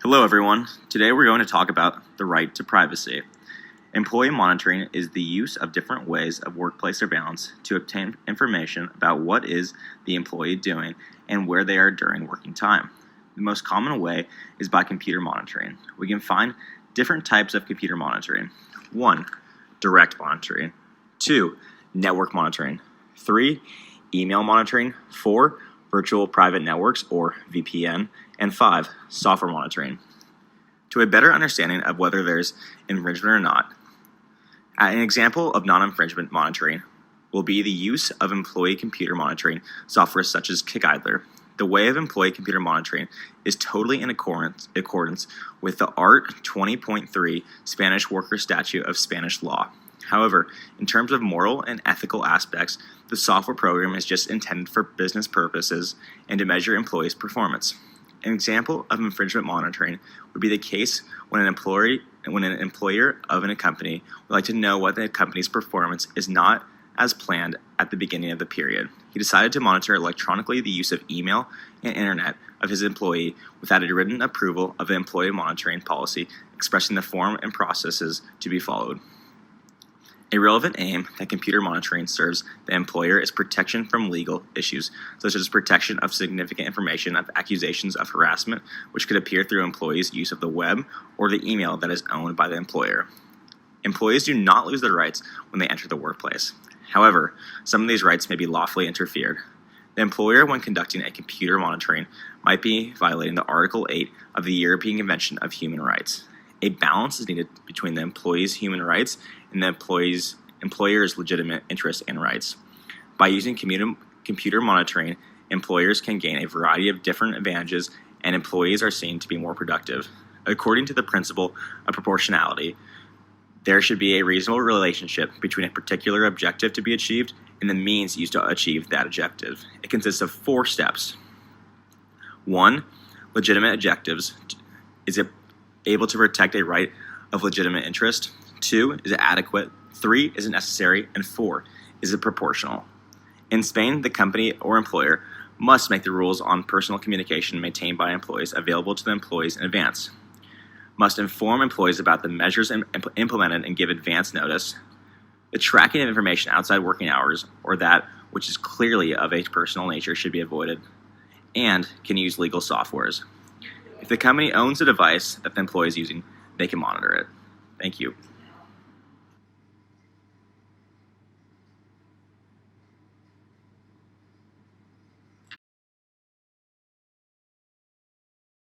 Hello everyone. Today we're going to talk about the right to privacy. Employee monitoring is the use of different ways of workplace surveillance to obtain information about what is the employee doing and where they are during working time. The most common way is by computer monitoring. We can find different types of computer monitoring. 1. Direct monitoring. 2. Network monitoring. 3. Email monitoring. 4. Virtual private networks or VPN. And 5. Software monitoring. To a better understanding of whether there's infringement or not, an example of non-infringement monitoring will be the use of employee computer monitoring software such as KickIdler. The way of employee computer monitoring is totally in accordance with the Art. 20.3 Spanish Worker Statute of Spanish law. However, in terms of moral and ethical aspects, the software program is just intended for business purposes and to measure employees' performance. An example of infringement monitoring would be the case when an employer of a company would like to know what the company's performance is not as planned at the beginning of the period. He decided to monitor electronically the use of email and internet of his employee without a written approval of the employee monitoring policy expressing the form and processes to be followed. A relevant aim that computer monitoring serves the employer is protection from legal issues, such as protection of significant information of accusations of harassment, which could appear through employees' use of the web or the email that is owned by the employer. Employees do not lose their rights when they enter the workplace. However, some of these rights may be lawfully interfered. The employer, when conducting a computer monitoring, might be violating the Article 8 of the European Convention of Human Rights. A balance is needed between the employee's human rights and the employer's legitimate interests and rights. By using computer monitoring, employers can gain a variety of different advantages, and employees are seen to be more productive. According to the principle of proportionality, there should be a reasonable relationship between a particular objective to be achieved and the means used to achieve that objective. It consists of 4 steps. 1. Legitimate objectives. Is it able to protect a right of legitimate interest? 2. Is it adequate? 3. Is it necessary? And 4. Is it proportional? In Spain, the company or employer must make the rules on personal communication maintained by employees available to the employees in advance, must inform employees about the measures implemented and give advance notice. The tracking of information outside working hours or that which is clearly of a personal nature should be avoided, and can use legal softwares. If the company owns a device that the employee is using, they can monitor it. Thank you.